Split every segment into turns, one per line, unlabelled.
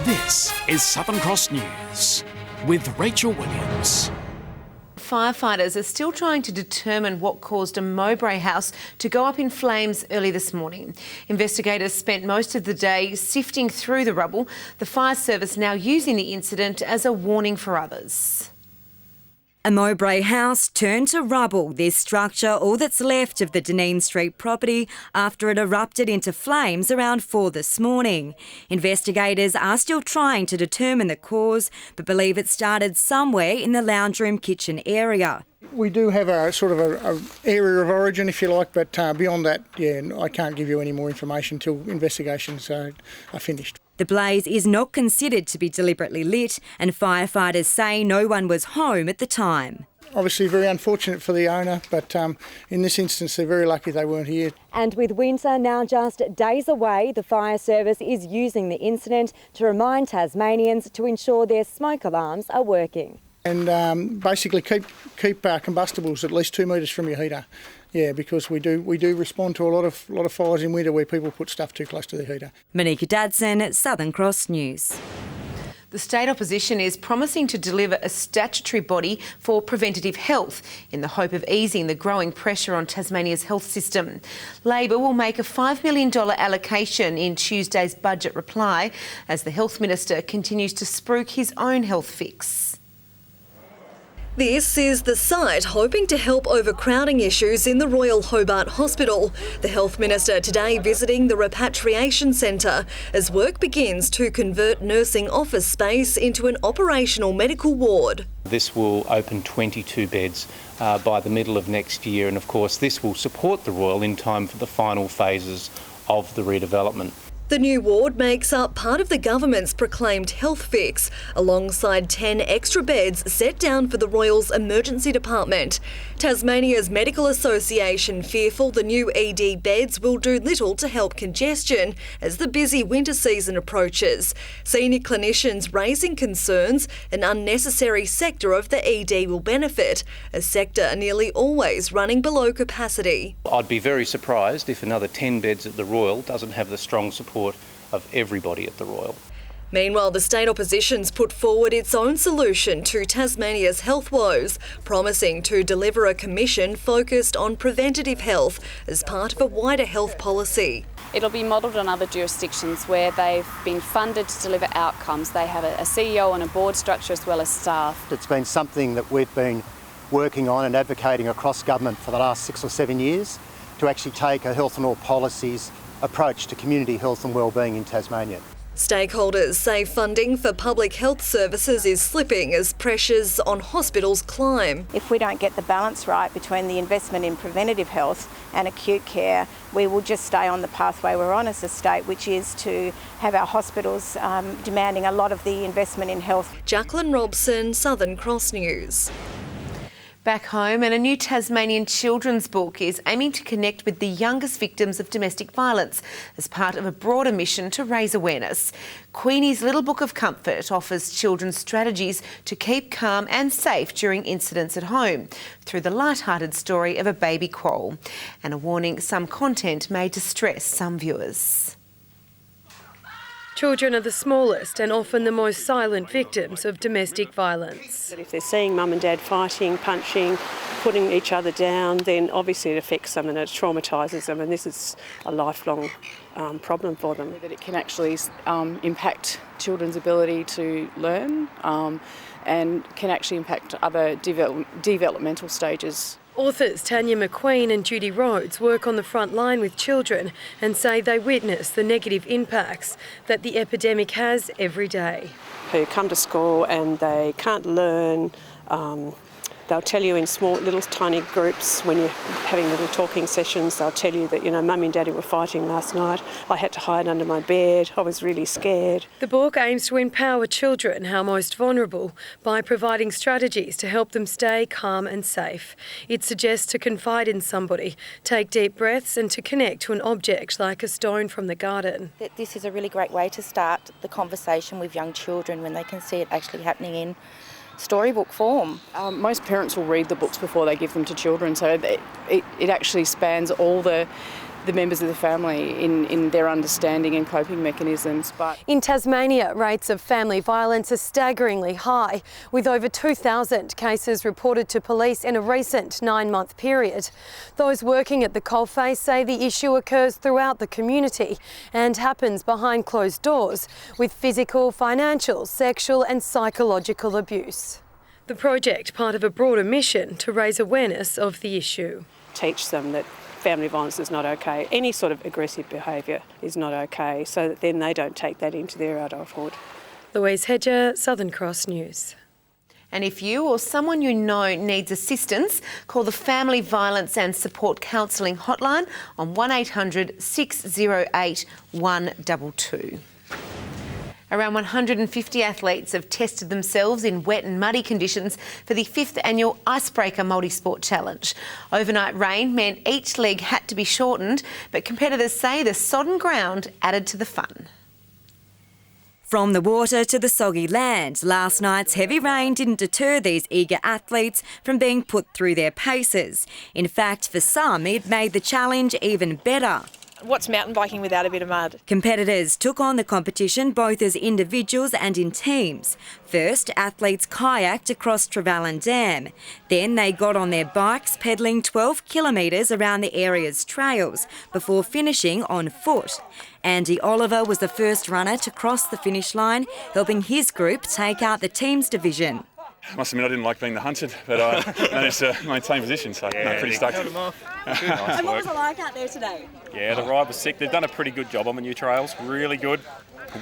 This is Southern Cross News with Rachel Williams.
Firefighters are still trying to determine what caused a Mowbray house to go up in flames early this morning. Investigators spent most of the day sifting through the rubble, the fire service now using the incident as a warning for others.
A Mowbray house turned to rubble, this structure all that's left of the Deneen Street property after it erupted into flames around 4 this morning. Investigators are still trying to determine the cause, but believe it started somewhere in the lounge room kitchen area.
We do have a sort of a area of origin, if you like, but beyond that, I can't give you any more information until investigations are finished.
The blaze is not considered to be deliberately lit, and firefighters say no one was home at the time.
Obviously very unfortunate for the owner, but in this instance they're very lucky they weren't here.
And with winter now just days away, the fire service is using the incident to remind Tasmanians to ensure their smoke alarms are working.
And basically keep combustibles at least 2 metres from your heater. Yeah, because we do respond to a lot of fires in winter where people put stuff too close to the heater.
Monica Dadson, Southern Cross News.
The state opposition is promising to deliver a statutory body for preventative health in the hope of easing the growing pressure on Tasmania's health system. Labor will make a $5 million allocation in Tuesday's budget reply as the health minister continues to spruik his own health fix.
This is the site hoping to help overcrowding issues in the Royal Hobart Hospital. The Health Minister today visiting the repatriation centre as work begins to convert nursing office space into an operational medical ward.
This will open 22 beds by the middle of next year, and of course this will support the Royal in time for the final phases of the redevelopment.
The new ward makes up part of the government's proclaimed health fix, alongside 10 extra beds set down for the Royal's emergency department. Tasmania's Medical Association fearful the new ED beds will do little to help congestion as the busy winter season approaches. Senior clinicians raising concerns an unnecessary sector of the ED will benefit, a sector nearly always running below capacity.
I'd be very surprised if another 10 beds at the Royal doesn't have the strong support of everybody at the Royal.
Meanwhile, the state opposition's put forward its own solution to Tasmania's health woes, promising to deliver a commission focused on preventative health as part of a wider health policy.
It'll be modelled on other jurisdictions where they've been funded to deliver outcomes. They have a CEO and a board structure as well as staff.
It's been something that we've been working on and advocating across government for the last 6 or 7 years to actually take a health and all policies approach to community health and wellbeing in Tasmania.
Stakeholders say funding for public health services is slipping as pressures on hospitals climb.
If we don't get the balance right between the investment in preventative health and acute care, we will just stay on the pathway we're on as a state, which is to have our hospitals demanding a lot of the investment in health.
Jacqueline Robson, Southern Cross News.
Back home, and a new Tasmanian children's book is aiming to connect with the youngest victims of domestic violence as part of a broader mission to raise awareness. Queenie's Little Book of Comfort offers children strategies to keep calm and safe during incidents at home through the light-hearted story of a baby quarrel and a warning some content may distress some viewers.
Children are the smallest and often the most silent victims of domestic violence.
If they're seeing mum and dad fighting, punching, putting each other down, then obviously it affects them and it traumatises them, and this is a lifelong problem for them.
That it can actually impact children's ability to learn and can actually impact other developmental stages.
Authors Tanya McQueen and Judy Rhodes work on the front line with children and say they witness the negative impacts that the epidemic has every day.
Who come to school and they can't learn. They'll tell you in small, little tiny groups when you're having little talking sessions, they'll tell you that, mummy and daddy were fighting last night. I had to hide under my bed. I was really scared.
The book aims to empower children, our most vulnerable, by providing strategies to help them stay calm and safe. It suggests to confide in somebody, take deep breaths and to connect to an object like a stone from the garden.
This is a really great way to start the conversation with young children when they can see it actually happening in storybook form.
Most parents will read the books before they give them to children, so it actually spans all the the members of the family in their understanding and coping mechanisms. But
in Tasmania, rates of family violence are staggeringly high, with over 2,000 cases reported to police in a recent 9-month period. Those working at the coalface say the issue occurs throughout the community and happens behind closed doors, with physical, financial, sexual and psychological abuse. The project, part of a broader mission to raise awareness of the issue.
Teach them that family violence is not okay. Any sort of aggressive behaviour is not okay, so that then they don't take that into their adulthood.
Louise Hedger, Southern Cross News.
And if you or someone you know needs assistance, call the Family Violence and Support Counselling hotline on 1800 608 122. Around 150 athletes have tested themselves in wet and muddy conditions for the 5th annual Icebreaker Multisport Challenge. Overnight rain meant each leg had to be shortened, but competitors say the sodden ground added to the fun.
From the water to the soggy land, last night's heavy rain didn't deter these eager athletes from being put through their paces. In fact, for some, it made the challenge even better.
What's mountain biking without a bit of mud?
Competitors took on the competition both as individuals and in teams. First, athletes kayaked across Trevelyan Dam. Then they got on their bikes, pedalling 12 kilometres around the area's trails before finishing on foot. Andy Oliver was the first runner to cross the finish line, helping his group take out the teams division.
I must admit I didn't like being the hunted, but I managed to maintain position, so no, pretty stoked.
And what was it like out there today?
Yeah, the ride was sick. They've done a pretty good job on the new trails, really good.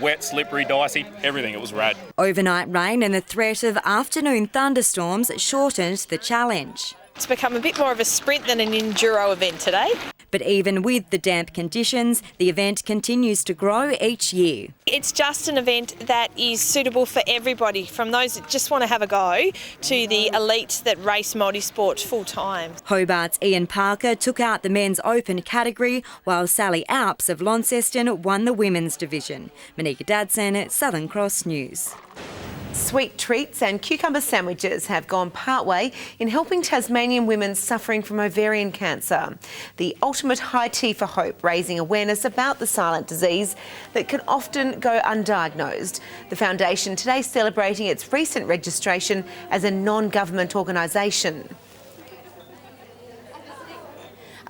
Wet, slippery, dicey, everything. It was rad.
Overnight rain and the threat of afternoon thunderstorms shortened the challenge.
It's become a bit more of a sprint than an enduro event today.
But even with the damp conditions, the event continues to grow each year.
It's just an event that is suitable for everybody, from those that just want to have a go to the elites that race multisport full time.
Hobart's Ian Parker took out the men's open category, while Sally Alps of Launceston won the women's division. Monika Dadson, Southern Cross News.
Sweet treats and cucumber sandwiches have gone partway in helping Tasmanian women suffering from ovarian cancer. The ultimate high tea for hope, raising awareness about the silent disease that can often go undiagnosed. The foundation today celebrating its recent registration as a non-government organisation.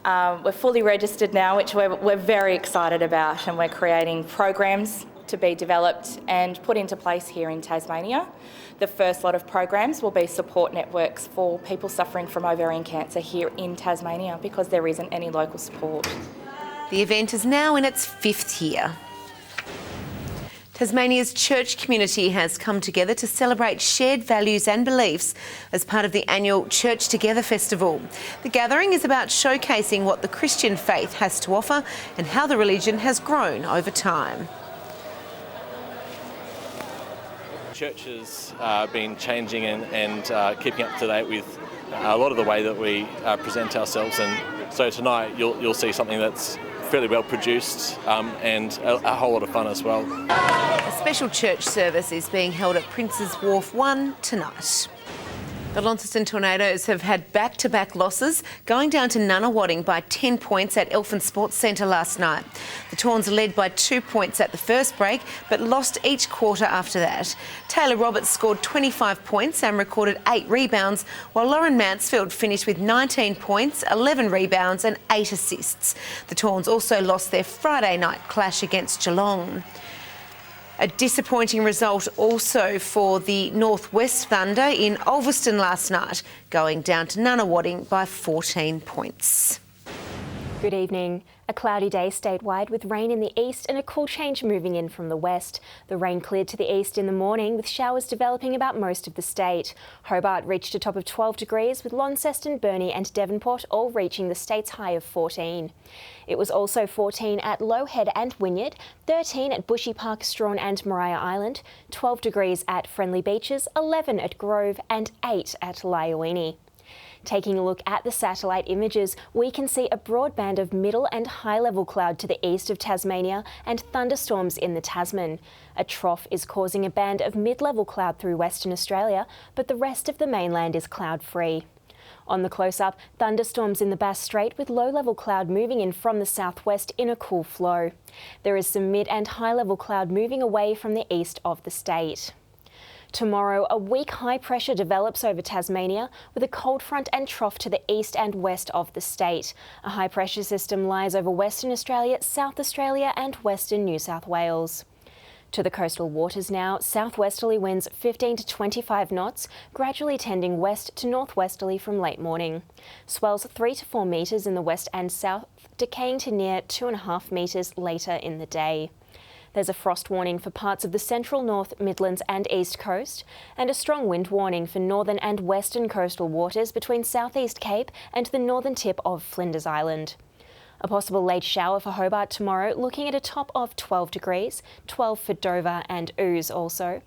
We're fully registered now, which we're very excited about, and we're creating programs to be developed and put into place here in Tasmania. The first lot of programs will be support networks for people suffering from ovarian cancer here in Tasmania, because there isn't any local support.
The event is now in its 5th year. Tasmania's church community has come together to celebrate shared values and beliefs as part of the annual Church Together Festival. The gathering is about showcasing what the Christian faith has to offer and how the religion has grown over time.
Church has been changing and keeping up to date with a lot of the way that we present ourselves, and so tonight you'll see something that's fairly well produced and a whole lot of fun as well.
A special church service is being held at Prince's Wharf 1 tonight. The Launceston Tornadoes have had back-to-back losses, going down to Nunawading by 10 points at Elfin Sports Centre last night. The Tawns led by 2 points at the first break, but lost each quarter after that. Taylor Roberts scored 25 points and recorded 8 rebounds, while Lauren Mansfield finished with 19 points, 11 rebounds and 8 assists. The Tawns also lost their Friday night clash against Geelong. A disappointing result also for the Northwest Thunder in Ulverston last night, going down to Nunawading by 14 points.
Good evening. A cloudy day statewide with rain in the east and a cool change moving in from the west. The rain cleared to the east in the morning with showers developing about most of the state. Hobart reached a top of 12 degrees with Launceston, Burnie and Devonport all reaching the state's high of 14. It was also 14 at Low Head and Wynyard, 13 at Bushy Park, Strawn and Maria Island, 12 degrees at Friendly Beaches, 11 at Grove and 8 at Lyoini. Taking a look at the satellite images, we can see a broad band of middle and high-level cloud to the east of Tasmania and thunderstorms in the Tasman. A trough is causing a band of mid-level cloud through Western Australia, but the rest of the mainland is cloud-free. On the close-up, thunderstorms in the Bass Strait with low-level cloud moving in from the southwest in a cool flow. There is some mid and high-level cloud moving away from the east of the state. Tomorrow, a weak high pressure develops over Tasmania with a cold front and trough to the east and west of the state. A high pressure system lies over Western Australia, South Australia and Western New South Wales. To the coastal waters now, southwesterly winds 15 to 25 knots, gradually tending west to northwesterly from late morning. Swells 3 to 4 metres in the west and south, decaying to near 2.5 metres later in the day. There's a frost warning for parts of the central, north, Midlands and east coast, and a strong wind warning for northern and western coastal waters between Southeast Cape and the northern tip of Flinders Island. A possible late shower for Hobart tomorrow, looking at a top of 12 degrees, 12 for Dover and Ooze also.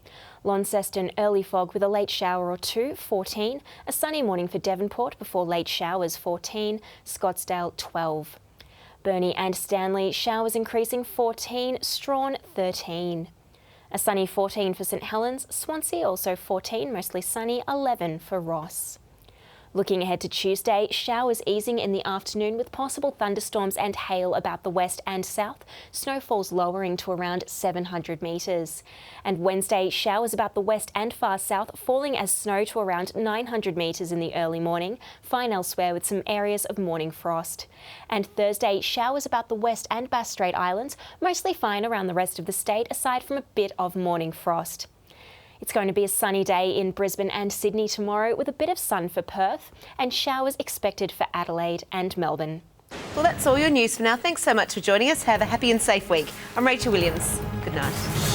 Launceston, early fog with a late shower or two, 14. A sunny morning for Devonport before late showers, 14. Scottsdale, 12. Burnie and Stanley, showers increasing, 14. Strawn, 13. A sunny 14 for St Helens. Swansea also 14, mostly sunny, 11 for Ross. Looking ahead to Tuesday, showers easing in the afternoon with possible thunderstorms and hail about the west and south, snowfalls lowering to around 700 metres. And Wednesday, showers about the west and far south, falling as snow to around 900 metres in the early morning, fine elsewhere with some areas of morning frost. And Thursday, showers about the west and Bass Strait Islands, mostly fine around the rest of the state, aside from a bit of morning frost. It's going to be a sunny day in Brisbane and Sydney tomorrow with a bit of sun for Perth and showers expected for Adelaide and Melbourne.
Well, that's all your news for now. Thanks so much for joining us. Have a happy and safe week. I'm Rachel Williams. Good night.